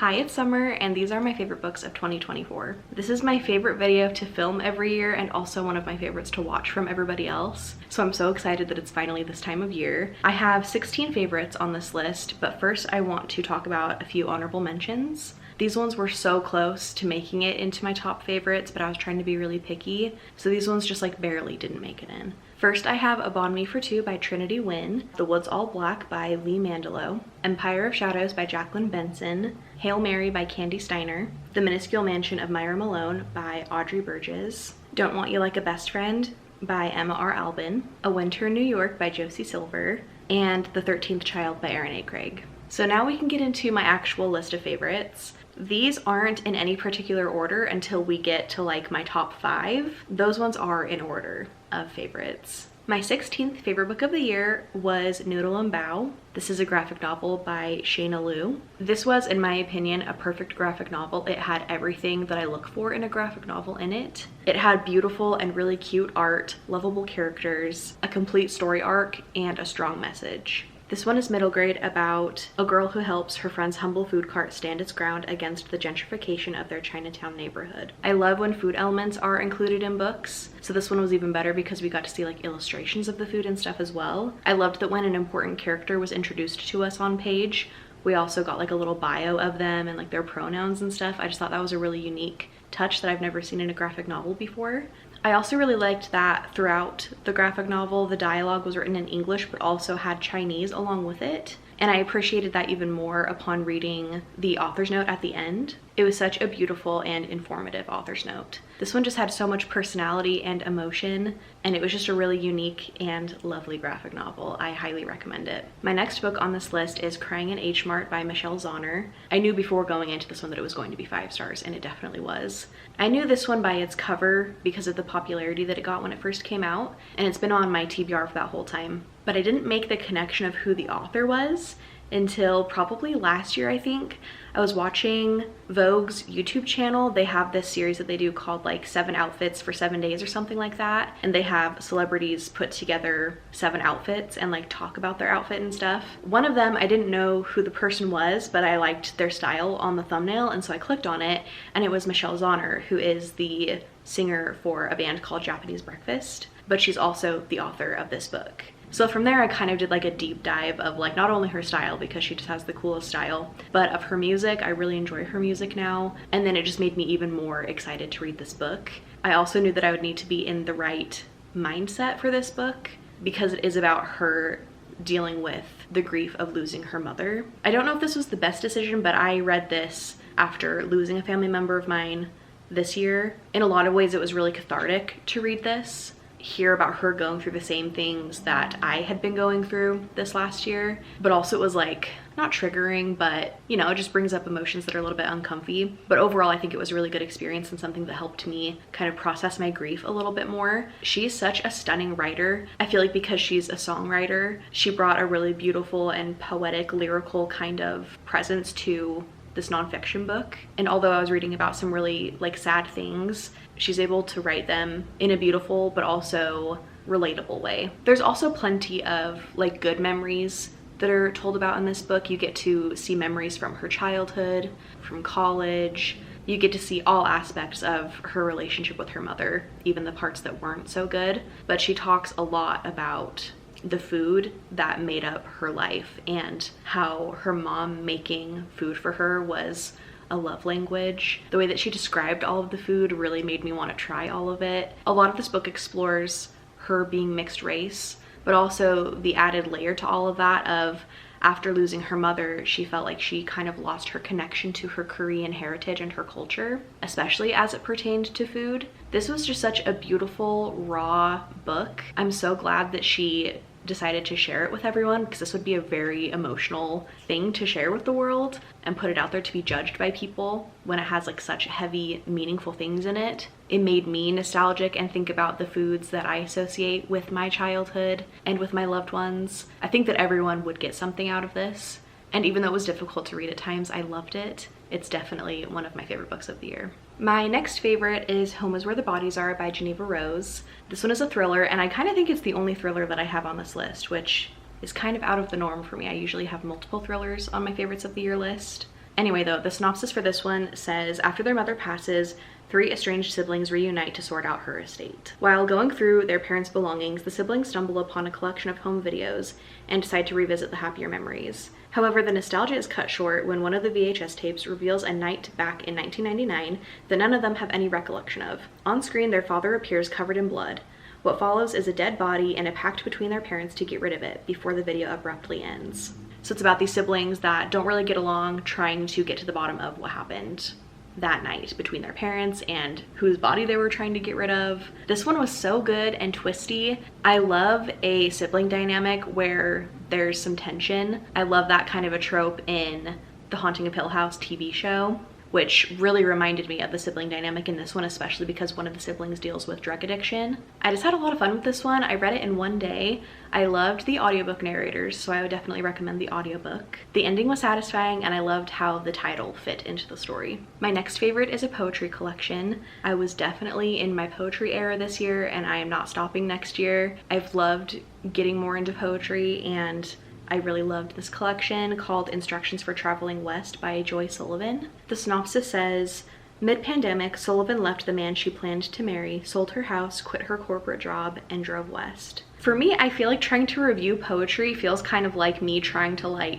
Hi, it's Summer, and these are my favorite books of 2024. This is my favorite video to film every year and also one of my favorites to watch from everybody else. So I'm so excited that it's finally this time of year. I have 16 favorites on this list, but first I want to talk about a few honorable mentions. These ones were so close to making it into my top favorites, but I was trying to be really picky, so these ones just like barely didn't make it in. First, I have A Bond Me for Two by Trinity Wynn, The Woods All Black by Lee Mandelo, Empire of Shadows by Jacqueline Benson, Hail Mary by Candy Steiner, The Minuscule Mansion of Myra Malone by Audrey Burgess, Don't Want You Like a Best Friend by Emma R. Albin, A Winter in New York by Josie Silver, and The 13th Child by Erin A. Craig. So now we can get into my actual list of favorites. These aren't in any particular order until we get to like my top 5. Those ones are in order of favorites. My 16th favorite book of the year was Noodle and Bow. This is a graphic novel by Shayna Liu. This was, in my opinion, a perfect graphic novel. It had everything that I look for in a graphic novel in it. It had beautiful and really cute art, lovable characters, a complete story arc, and a strong message. This one is middle grade, about a girl who helps her friend's humble food cart stand its ground against the gentrification of their Chinatown neighborhood. I love when food elements are included in books, so this one was even better because we got to see like illustrations of the food and stuff as well. I loved that when an important character was introduced to us on page, we also got like a little bio of them and like their pronouns and stuff. I just thought that was a really unique touch that I've never seen in a graphic novel before. I also really liked that throughout the graphic novel, the dialogue was written in English but also had Chinese along with it. And I appreciated that even more upon reading the author's note at the end. It was such a beautiful and informative author's note. This one just had so much personality and emotion, and it was just a really unique and lovely graphic novel. I highly recommend it. My next book on this list is Crying in Hmart by Michelle Zauner. I knew before going into this one that it was going to be 5 stars, and it definitely was. I knew this one by its cover because of the popularity that it got when it first came out, and it's been on my TBR for that whole time. But I didn't make the connection of who the author was until probably last year, I think. I was watching Vogue's YouTube channel. They have this series that they do called like 7 outfits for 7 days or something like that. And they have celebrities put together 7 outfits and like talk about their outfit and stuff. One of them, I didn't know who the person was, but I liked their style on the thumbnail. And so I clicked on it, and it was Michelle Zauner, who is the singer for a band called Japanese Breakfast, but she's also the author of this book. So from there, I kind of did like a deep dive of like not only her style, because she just has the coolest style, but of her music. I really enjoy her music now. And then it just made me even more excited to read this book. I also knew that I would need to be in the right mindset for this book because it is about her dealing with the grief of losing her mother. I don't know if this was the best decision, but I read this after losing a family member of mine this year. In a lot of ways, it was really cathartic to read this. Hear about her going through the same things that I had been going through this last year, but also it was like not triggering, but you know, it just brings up emotions that are a little bit uncomfy. But overall, I think it was a really good experience and something that helped me kind of process my grief a little bit more. She's such a stunning writer. I feel like because she's a songwriter, she brought a really beautiful and poetic, lyrical kind of presence to this nonfiction book. And although I was reading about some really like sad things, she's able to write them in a beautiful but also relatable way. There's also plenty of like good memories that are told about in this book. You get to see memories from her childhood, from college. You get to see all aspects of her relationship with her mother, even the parts that weren't so good. But she talks a lot about the food that made up her life and how her mom making food for her was a love language. The way that she described all of the food really made me want to try all of it. A lot of this book explores her being mixed race, but also the added layer to all of that of after losing her mother, she felt like she kind of lost her connection to her Korean heritage and her culture, especially as it pertained to food. This was just such a beautiful, raw book. I'm so glad that she decided to share it with everyone, because this would be a very emotional thing to share with the world and put it out there to be judged by people when it has like such heavy, meaningful things in it. It made me nostalgic and think about the foods that I associate with my childhood and with my loved ones. I think that everyone would get something out of this. And even though it was difficult to read at times, I loved it. It's definitely one of my favorite books of the year. My next favorite is Home is Where the Bodies Are by Geneva Rose. This one is a thriller, and I kind of think it's the only thriller that I have on this list, which is kind of out of the norm for me. I usually have multiple thrillers on my favorites of the year list. Anyway though, the synopsis for this one says, after their mother passes, 3 estranged siblings reunite to sort out her estate. While going through their parents' belongings, the siblings stumble upon a collection of home videos and decide to revisit the happier memories. However, the nostalgia is cut short when one of the VHS tapes reveals a night back in 1999 that none of them have any recollection of. On screen, their father appears covered in blood. What follows is a dead body and a pact between their parents to get rid of it before the video abruptly ends. So it's about these siblings that don't really get along, trying to get to the bottom of what happened that night between their parents and whose body they were trying to get rid of. This one was so good and twisty. I love a sibling dynamic where there's some tension. I love that kind of a trope in the Haunting of Hill House TV show, which really reminded me of the sibling dynamic in this one, especially because one of the siblings deals with drug addiction. I just had a lot of fun with this one. I read it in one day. I loved the audiobook narrators, so I would definitely recommend the audiobook. The ending was satisfying, and I loved how the title fit into the story. My next favorite is a poetry collection. I was definitely in my poetry era this year, and I am not stopping next year. I've loved getting more into poetry, and I really loved this collection called Instructions for Traveling West by Joy Sullivan. The synopsis says, mid-pandemic, Sullivan left the man she planned to marry, sold her house, quit her corporate job, and drove west. For me, I feel like trying to review poetry feels kind of like me trying to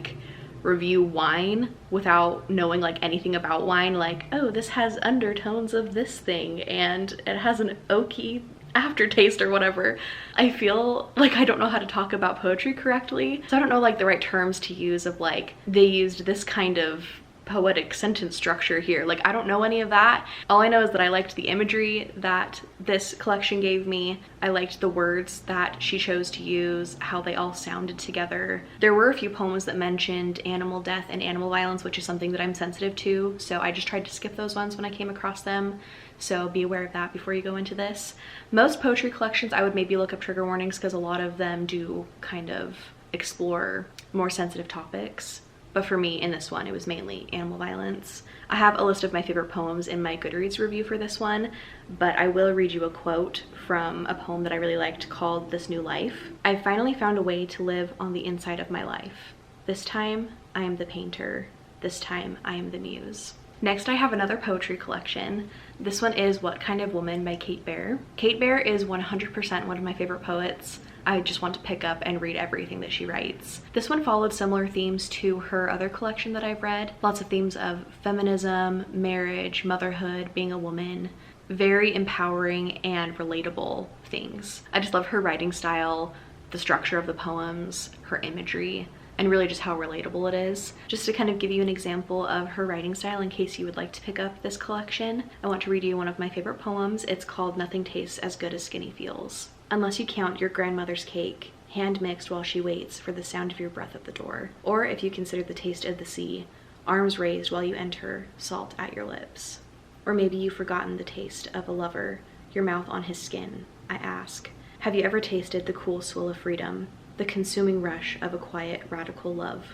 review wine without knowing anything about wine. Oh, this has undertones of this thing and it has an oaky aftertaste or whatever. I feel like I don't know how to talk about poetry correctly, so I don't know the right terms to use of they used this kind of poetic sentence structure here. I don't know any of that. All I know is that I liked the imagery that this collection gave me. I liked the words that she chose to use, how they all sounded together. There were a few poems that mentioned animal death and animal violence, which is something that I'm sensitive to, so I just tried to skip those ones when I came across them. So be aware of that before you go into this. Most poetry collections, I would maybe look up trigger warnings because a lot of them do kind of explore more sensitive topics. But for me, in this one, it was mainly animal violence. I have a list of my favorite poems in my Goodreads review for this one, but I will read you a quote from a poem that I really liked called This New Life. I finally found a way to live on the inside of my life. This time, I am the painter. This time, I am the muse. Next, I have another poetry collection. This one is What Kind of Woman by Kate Baer. Kate Baer is 100% one of my favorite poets. I just want to pick up and read everything that she writes. This one followed similar themes to her other collection that I've read. Lots of themes of feminism, marriage, motherhood, being a woman. Very empowering and relatable things. I just love her writing style, the structure of the poems, her imagery, and really just how relatable it is. Just to kind of give you an example of her writing style in case you would like to pick up this collection, I want to read you one of my favorite poems. It's called Nothing Tastes as Good as Skinny Feels. Unless you count your grandmother's cake, hand mixed while she waits for the sound of your breath at the door. Or if you consider the taste of the sea, arms raised while you enter, salt at your lips. Or maybe you've forgotten the taste of a lover, your mouth on his skin. I ask, have you ever tasted the cool swill of freedom, the consuming rush of a quiet, radical love?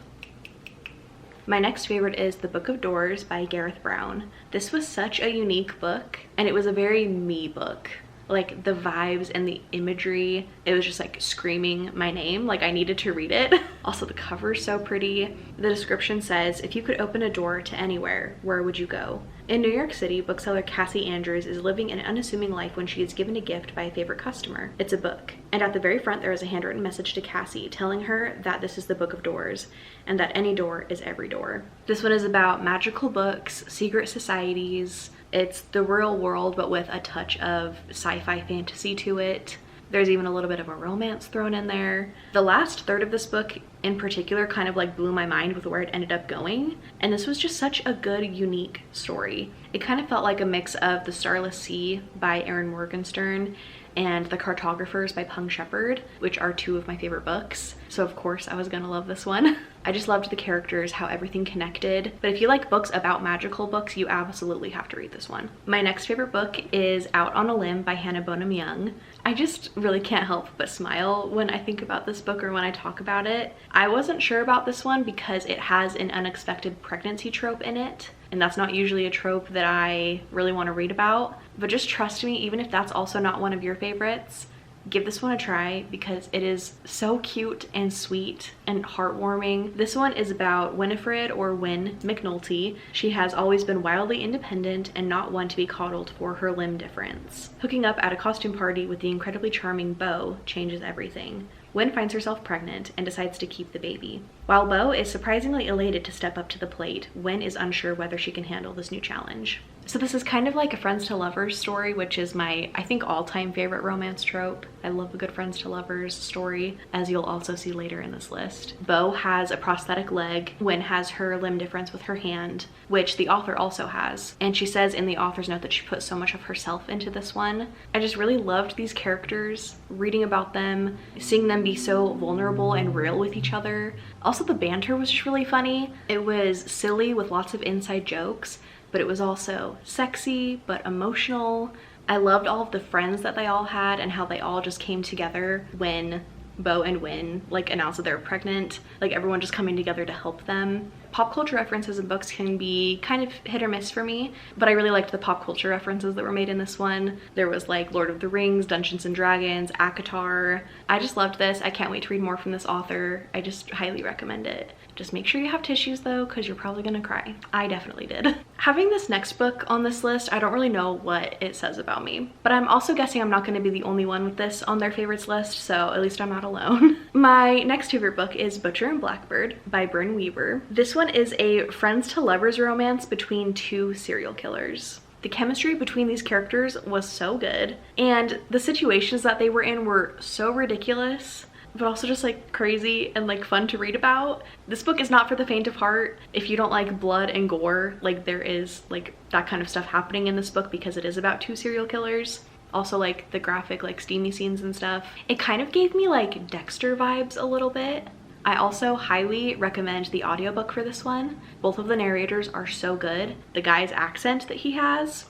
My next favorite is The Book of Doors by Gareth Brown. This was such a unique book, and it was a very me book. The vibes and the imagery, it was just screaming my name. I needed to read it. Also, the cover's so pretty. The description says, if you could open a door to anywhere, where would you go? In New York City, bookseller Cassie Andrews is living an unassuming life when she is given a gift by a favorite customer. It's a book. And at the very front, there is a handwritten message to Cassie telling her that this is the Book of Doors and that any door is every door. This one is about magical books, secret societies. It's the real world, but with a touch of sci-fi fantasy to it. There's even a little bit of a romance thrown in there. The last third of this book in particular kind of blew my mind with where it ended up going. And this was just such a good, unique story. It kind of felt like a mix of The Starless Sea by Erin Morgenstern and The Cartographers by Pung Shepherd, which are two of my favorite books. So of course I was gonna love this one. I just loved the characters, how everything connected. But if you like books about magical books, you absolutely have to read this one. My next favorite book is Out on a Limb by Hannah Bonham Young. I just really can't help but smile when I think about this book or when I talk about it. I wasn't sure about this one because it has an unexpected pregnancy trope in it. And that's not usually a trope that I really want to read about. But just trust me, even if that's also not one of your favorites, Give this one a try because it is so cute and sweet and heartwarming. This one is about Winifred, or Win McNulty. She has always been wildly independent and not one to be coddled for her limb difference. Hooking up at a costume party with the incredibly charming Beau changes everything. Win finds herself pregnant and decides to keep the baby. While Beau is surprisingly elated to step up to the plate, Win is unsure whether she can handle this new challenge. So this is kind of like a friends to lovers story, which is my, I think, all-time favorite romance trope. I love a good friends to lovers story, as you'll also see later in this list. Beau has a prosthetic leg. Win has her limb difference with her hand, which the author also has. And she says in the author's note that she put so much of herself into this one. I just really loved these characters, reading about them, seeing them be so vulnerable and real with each other. Also, the banter was just really funny. It was silly with lots of inside jokes, but it was also sexy but emotional. I loved all of the friends that they all had and how they all just came together when Beau and Win like announced that they were pregnant, like everyone just coming together to help them. Pop culture references in books can be kind of hit or miss for me, but I really liked the pop culture references that were made in this one. There was like Lord of the Rings, Dungeons and Dragons, ACOTAR. I just loved this. I can't wait to read more from this author. I just highly recommend it. Just make sure you have tissues though, because you're probably gonna cry. I definitely did. Having this next book on this list, I don't really know what it says about me, but I'm also guessing I'm not gonna be the only one with this on their favorites list, so at least I'm not alone. My next favorite book is Butcher and Blackbird by Bryn Weaver. This one is a friends to lovers romance between two serial killers. The chemistry between these characters was so good, and the situations that they were in were so ridiculous, but also just like crazy and like fun to read about. This book is not for the faint of heart. If you don't like blood and gore, like there is like that kind of stuff happening in this book because it is about two serial killers. Also like the graphic like steamy scenes and stuff. It kind of gave me like Dexter vibes a little bit. I also highly recommend the audiobook for this one. Both of the narrators are so good. The guy's accent that he has,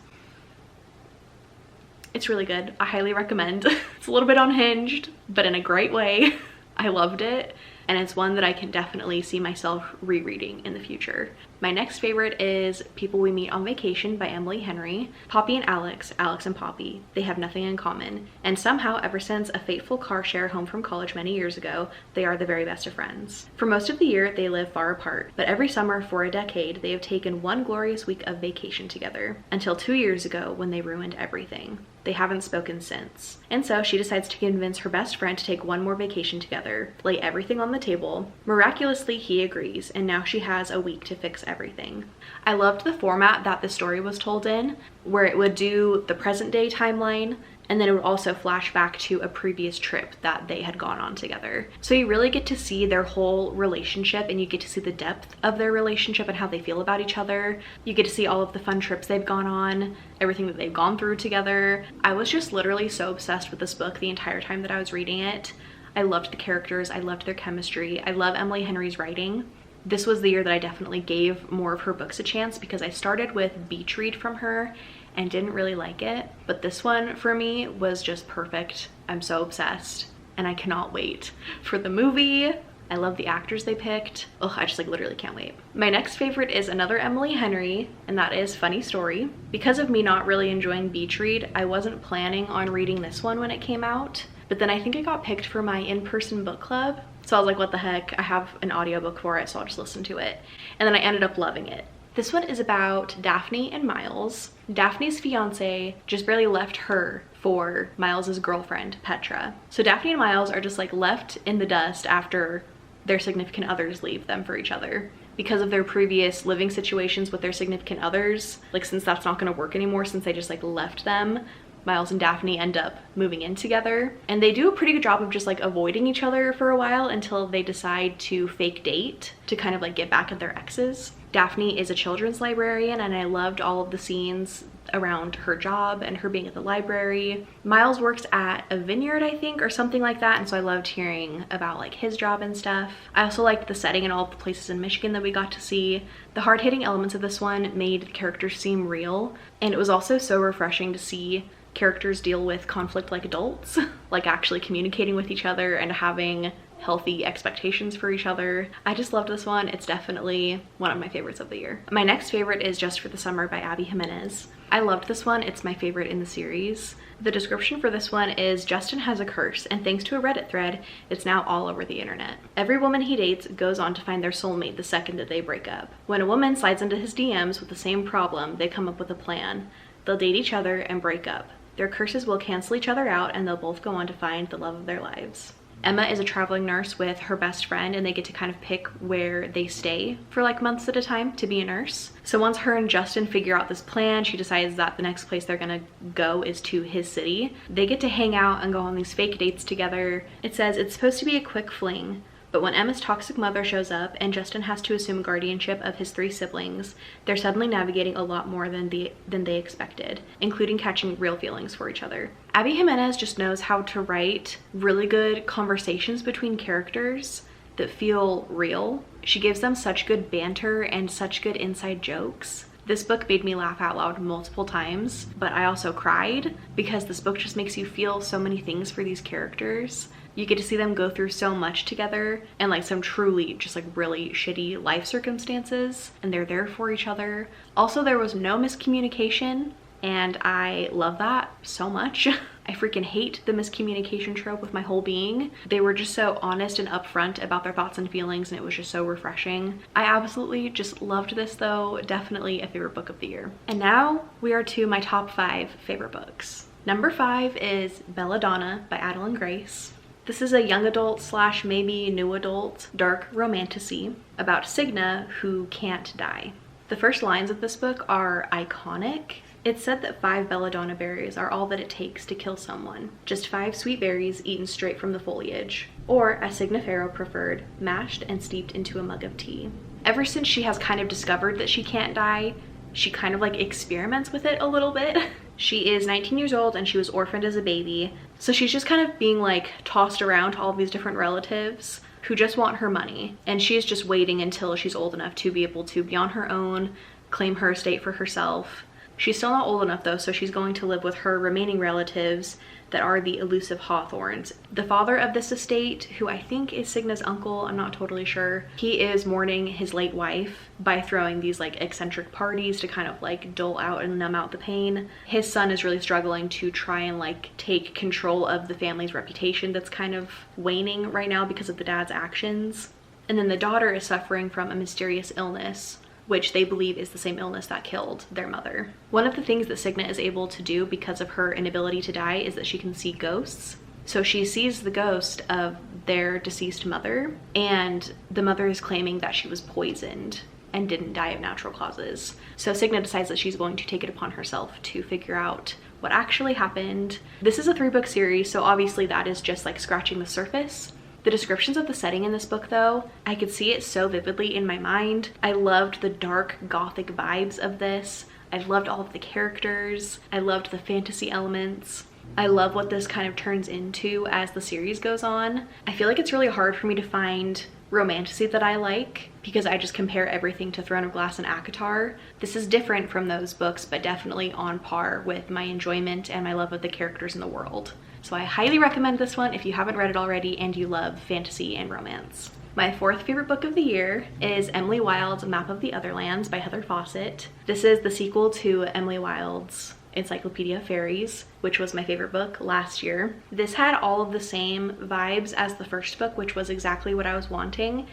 it's really good. I highly recommend. It's a little bit unhinged, but in a great way. I loved it, and it's one that I can definitely see myself rereading in the future. My next favorite is People We Meet on Vacation by Emily Henry. Poppy and Alex, Alex and Poppy, they have nothing in common. And somehow, ever since a fateful car share home from college many years ago, they are the very best of friends. For most of the year, they live far apart, but every summer for a decade, they have taken one glorious week of vacation together. Until 2 years ago, when they ruined everything. They haven't spoken since. And so she decides to convince her best friend to take one more vacation together, lay everything on the table. Miraculously, he agrees, and now she has a week to fix everything. I loved the format that the story was told in, where it would do the present day timeline, and then it would also flash back to a previous trip that they had gone on together. So you really get to see their whole relationship, and you get to see the depth of their relationship and how they feel about each other. You get to see all of the fun trips they've gone on, everything that they've gone through together. I was just literally so obsessed with this book the entire time that I was reading it. I loved the characters, I loved their chemistry, I love Emily Henry's writing. This was the year that I definitely gave more of her books a chance because I started with Beach Read from her and didn't really like it, but this one for me was just perfect. I'm so obsessed, and I cannot wait for the movie. I love the actors they picked. Ugh, I just like literally can't wait. My next favorite is another Emily Henry, and that is Funny Story. Because of me not really enjoying Beach Read, I wasn't planning on reading this one when it came out, but then I think it got picked for my in-person book club. So I was like, what the heck? I have an audiobook for it, so I'll just listen to it. And then I ended up loving it. This one is about Daphne and Miles. Daphne's fiance just barely left her for Miles's girlfriend, Petra. So Daphne and Miles are just like left in the dust after their significant others leave them for each other. Because of their previous living situations with their significant others, like since that's not gonna work anymore, since they just like left them, Miles and Daphne end up moving in together, and they do a pretty good job of just like avoiding each other for a while until they decide to fake date to kind of like get back at their exes. Daphne is a children's librarian, and I loved all of the scenes around her job and her being at the library. Miles works at a vineyard, I think, or something like that, and so I loved hearing about like his job and stuff. I also liked the setting and all of the places in Michigan that we got to see. The hard-hitting elements of this one made the characters seem real, and it was also so refreshing to see characters deal with conflict like adults, like actually communicating with each other and having healthy expectations for each other. I just loved this one. It's definitely one of my favorites of the year. My next favorite is Just for the Summer by Abby Jimenez. I loved this one. It's my favorite in the series. The description for this one is Justin has a curse, and thanks to a Reddit thread, it's now all over the internet. Every woman he dates goes on to find their soulmate the second that they break up. When a woman slides into his DMs with the same problem, they come up with a plan. They'll date each other and break up. Their curses will cancel each other out, and they'll both go on to find the love of their lives. Emma is a traveling nurse with her best friend, and they get to kind of pick where they stay for like months at a time to be a nurse. So once her and Justin figure out this plan, she decides that the next place they're gonna go is to his city. They get to hang out and go on these fake dates together. It says it's supposed to be a quick fling, but when Emma's toxic mother shows up and Justin has to assume guardianship of his 3 siblings, they're suddenly navigating a lot more than they expected, including catching real feelings for each other. Abby Jimenez just knows how to write really good conversations between characters that feel real. She gives them such good banter and such good inside jokes. This book made me laugh out loud multiple times, but I also cried because this book just makes you feel so many things for these characters. You get to see them go through so much together and like some truly just like really shitty life circumstances, and they're there for each other. Also, there was no miscommunication, and I love that so much. I freaking hate the miscommunication trope with my whole being. They were just so honest and upfront about their thoughts and feelings, and it was just so refreshing. I absolutely just loved this though. Definitely a favorite book of the year. And now we are to my top 5 favorite books. Number 5 is Belladonna by Adeline Grace. This is a young adult slash maybe new adult dark romantasy about Cigna who can't die. The first lines of this book are iconic. It's said that 5 belladonna berries are all that it takes to kill someone. Just 5 sweet berries eaten straight from the foliage. Or, as Cigna Farrow preferred, mashed and steeped into a mug of tea. Ever since she has kind of discovered that she can't die, she kind of like experiments with it a little bit. She is 19 years old and she was orphaned as a baby. So she's just kind of being like tossed around to all these different relatives who just want her money. And she's just waiting until she's old enough to be able to be on her own, claim her estate for herself. She's still not old enough though, so she's going to live with her remaining relatives that are the elusive Hawthorns. The father of this estate, who I think is Cigna's uncle, I'm not totally sure, he is mourning his late wife by throwing these like eccentric parties to kind of like dole out and numb out the pain. His son is really struggling to try and like take control of the family's reputation that's kind of waning right now because of the dad's actions. And then the daughter is suffering from a mysterious illness, which they believe is the same illness that killed their mother. One of the things that Cigna is able to do because of her inability to die is that she can see ghosts. So she sees the ghost of their deceased mother, and the mother is claiming that she was poisoned and didn't die of natural causes. So Cigna decides that she's going to take it upon herself to figure out what actually happened. This is a 3-book series, so obviously that is just like scratching the surface. The descriptions of the setting in this book though, I could see it so vividly in my mind. I loved the dark gothic vibes of this. I loved all of the characters. I loved the fantasy elements. I love what this kind of turns into as the series goes on. I feel like it's really hard for me to find romantasy that I like because I just compare everything to Throne of Glass and ACOTAR. This is different from those books, but definitely on par with my enjoyment and my love of the characters in the world. So I highly recommend this one if you haven't read it already and you love fantasy and romance. My 4th favorite book of the year is Emily Wilde's Map of the Otherlands by Heather Fawcett. This is the sequel to Emily Wilde's Encyclopedia of Fairies, which was my favorite book last year. This had all of the same vibes as the first book, which was exactly what I was wanting.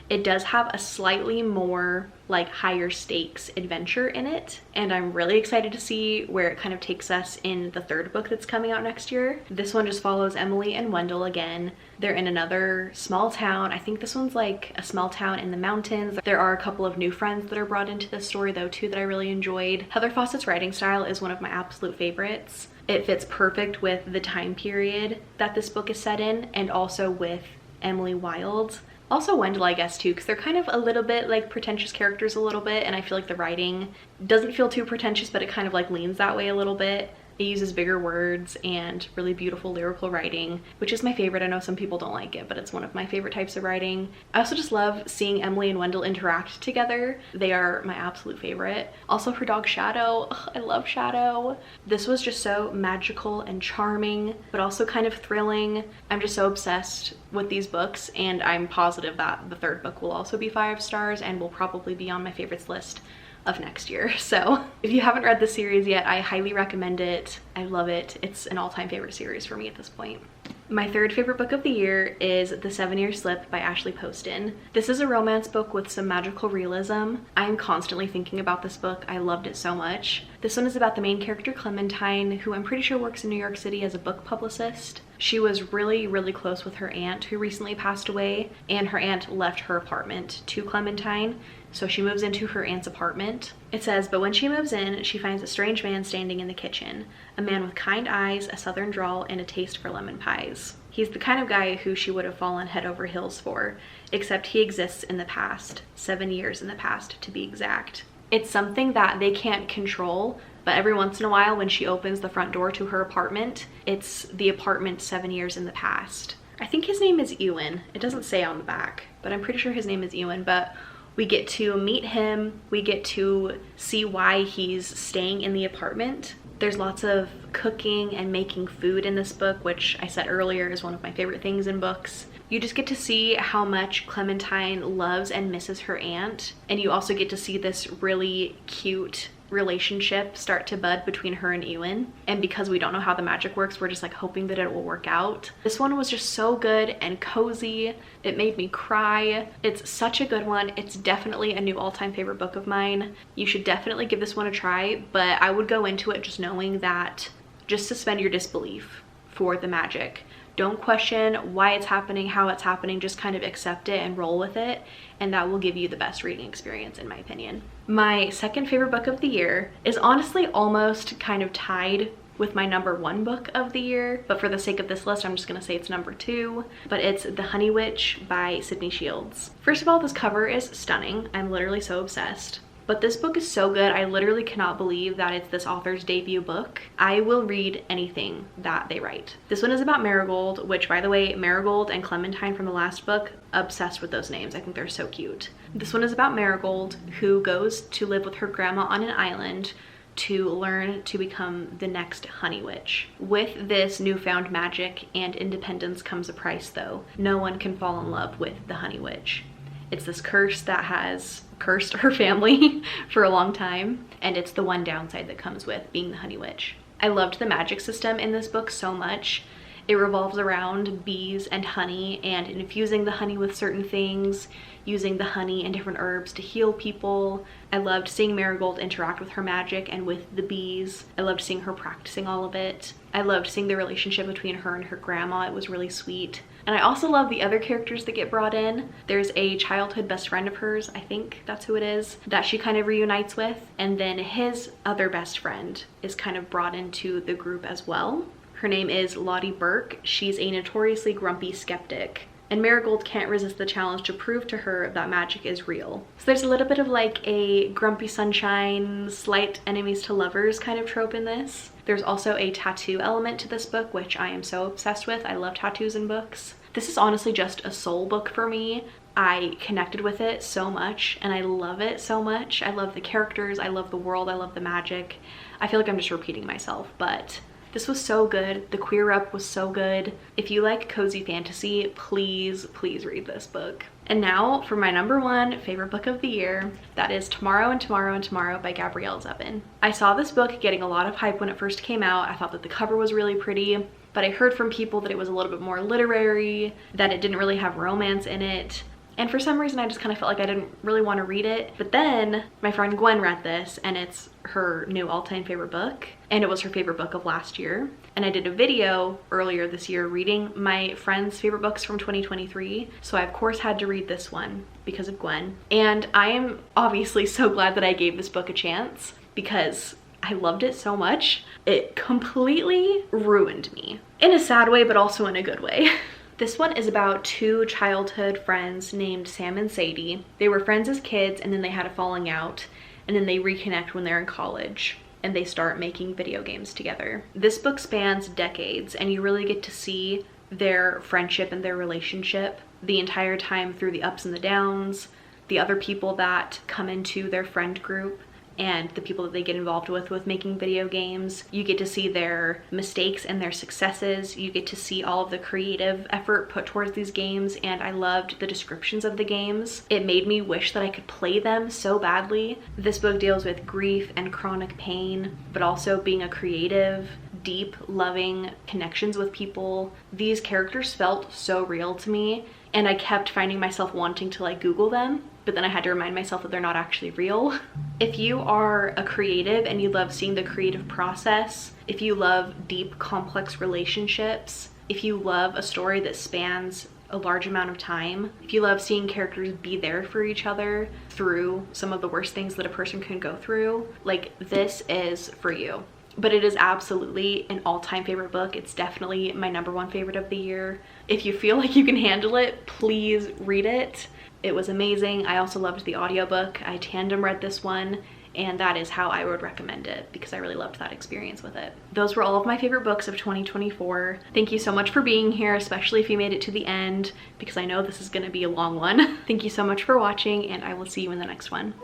It does have a slightly more like higher stakes adventure in it, and I'm really excited to see where it kind of takes us in the 3rd book that's coming out next year. This one just follows Emily and Wendell again. They're in another small town. I think this one's like a small town in the mountains. There are a couple of new friends that are brought into this story though too that I really enjoyed. Heather Fawcett's writing style is one of my absolute favorites. It fits perfect with the time period that this book is set in, and also with Emily Wilde. Also Wendell, I guess, too, because they're kind of a little bit like pretentious characters a little bit, and I feel like the writing doesn't feel too pretentious, but it kind of like leans that way a little bit. It uses bigger words and really beautiful lyrical writing, which is my favorite. I know some people don't like it, but it's one of my favorite types of writing. I also just love seeing Emily and Wendell interact together. They are my absolute favorite. Also her dog Shadow. Ugh, I love Shadow. This was just so magical and charming, but also kind of thrilling. I'm just so obsessed with these books, and I'm positive that the third book will also be 5 stars and will probably be on my favorites list of next year. So if you haven't read the series yet, I highly recommend it. I love it. It's an all-time favorite series for me at this point. My third favorite book of the year is The 7-Year Slip by Ashley Poston. This is a romance book with some magical realism. I am constantly thinking about this book. I loved it so much. This one is about the main character Clementine, who I'm pretty sure works in New York City as a book publicist. She was really close with her aunt, who recently passed away, and her aunt left her apartment to Clementine. So she moves into her aunt's apartment. It says, but when she moves in, she finds a strange man standing in the kitchen. A man with kind eyes, a southern drawl, and a taste for lemon pies. He's the kind of guy who she would have fallen head over heels for, except he exists in the past, 7 years in the past to be exact. It's something that they can't control, but every once in a while when she opens the front door to her apartment, it's the apartment 7 years in the past. I think his name is Ewan. It doesn't say on the back, but I'm pretty sure his name is Ewan, but we get to meet him, we get to see why he's staying in the apartment. There's lots of cooking and making food in this book, which I said earlier is one of my favorite things in books. You just get to see how much Clementine loves and misses her aunt, and you also get to see this really cute relationship start to bud between her and Ewan. And because we don't know how the magic works, we're just like hoping that it will work out. This one was just so good and cozy. It made me cry. It's such a good one. It's definitely a new all-time favorite book of mine. You should definitely give this one a try, but I would go into it just knowing that, just suspend your disbelief for the magic. Don't question why it's happening, how it's happening, just kind of accept it and roll with it, and that will give you the best reading experience in my opinion. My second favorite book of the year is honestly almost kind of tied with my number 1 book of the year, but for the sake of this list, I'm just gonna say it's number 2, but it's The Honey Witch by Sydney Shields. First of all, this cover is stunning. I'm literally so obsessed. But this book is so good, I literally cannot believe that it's this author's debut book. I will read anything that they write. This one is about Marigold, which by the way, Marigold and Clementine from the last book, obsessed with those names. I think they're so cute. This one is about Marigold, who goes to live with her grandma on an island to learn to become the next Honey Witch. With this newfound magic and independence comes a price though. No one can fall in love with the Honey Witch. It's this curse that has cursed her family for a long time, and it's the one downside that comes with being the Honey Witch. I loved the magic system in this book so much. It revolves around bees and honey and infusing the honey with certain things, using the honey and different herbs to heal people. I loved seeing Marigold interact with her magic and with the bees. I loved seeing her practicing all of it. I loved seeing the relationship between her and her grandma. It was really sweet. And I also love the other characters that get brought in. There's a childhood best friend of hers, I think that's who it is, that she kind of reunites with. And then his other best friend is kind of brought into the group as well. Her name is Lottie Burke. She's a notoriously grumpy skeptic. And Marigold can't resist the challenge to prove to her that magic is real. So there's a little bit of like a grumpy sunshine, slight enemies to lovers kind of trope in this. There's also a tattoo element to this book, which I am so obsessed with. I love tattoos in books. This is honestly just a soul book for me. I connected with it so much and I love it so much. I love the characters, I love the world, I love the magic. I feel like I'm just repeating myself, but this was so good. The queer up was so good. If you like cozy fantasy, please read this book. And now for my number 1 favorite book of the year, that is Tomorrow and Tomorrow and Tomorrow by Gabrielle Zevin. I saw this book getting a lot of hype when it first came out. I thought that the cover was really pretty, but I heard from people that it was a little bit more literary, that it didn't really have romance in it. And for some reason, I just kind of felt like I didn't really want to read it. But then my friend Gwen read this and it's her new all-time favorite book. And it was her favorite book of last year. And I did a video earlier this year reading my friend's favorite books from 2023. So I of course had to read this one because of Gwen. And I am obviously so glad that I gave this book a chance because I loved it so much. It completely ruined me. In a sad way, but also in a good way. This one is about 2 childhood friends named Sam and Sadie. They were friends as kids and then they had a falling out and then they reconnect when they're in college. and they start making video games together. This book spans decades, and you really get to see their friendship and their relationship the entire time through the ups and the downs, the other people that come into their friend group, and the people that they get involved with making video games. You get to see their mistakes and their successes. You get to see all of the creative effort put towards these games, and I loved the descriptions of the games. It made me wish that I could play them so badly. This book deals with grief and chronic pain, but also being a creative, deep, loving connections with people. These characters felt so real to me, and I kept finding myself wanting to like Google them, but then I had to remind myself that they're not actually real. If you are a creative and you love seeing the creative process, if you love deep, complex relationships, if you love a story that spans a large amount of time, if you love seeing characters be there for each other through some of the worst things that a person can go through, like, this is for you. But it is absolutely an all-time favorite book. It's definitely my #1 favorite of the year. If you feel like you can handle it, please read it. It was amazing. I also loved the audiobook. I tandem read this one, and that is how I would recommend it because I really loved that experience with it. Those were all of my favorite books of 2024. Thank you so much for being here, especially if you made it to the end, because I know this is going to be a long one. Thank you so much for watching, and I will see you in the next one.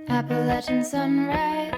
Appalachian sunrise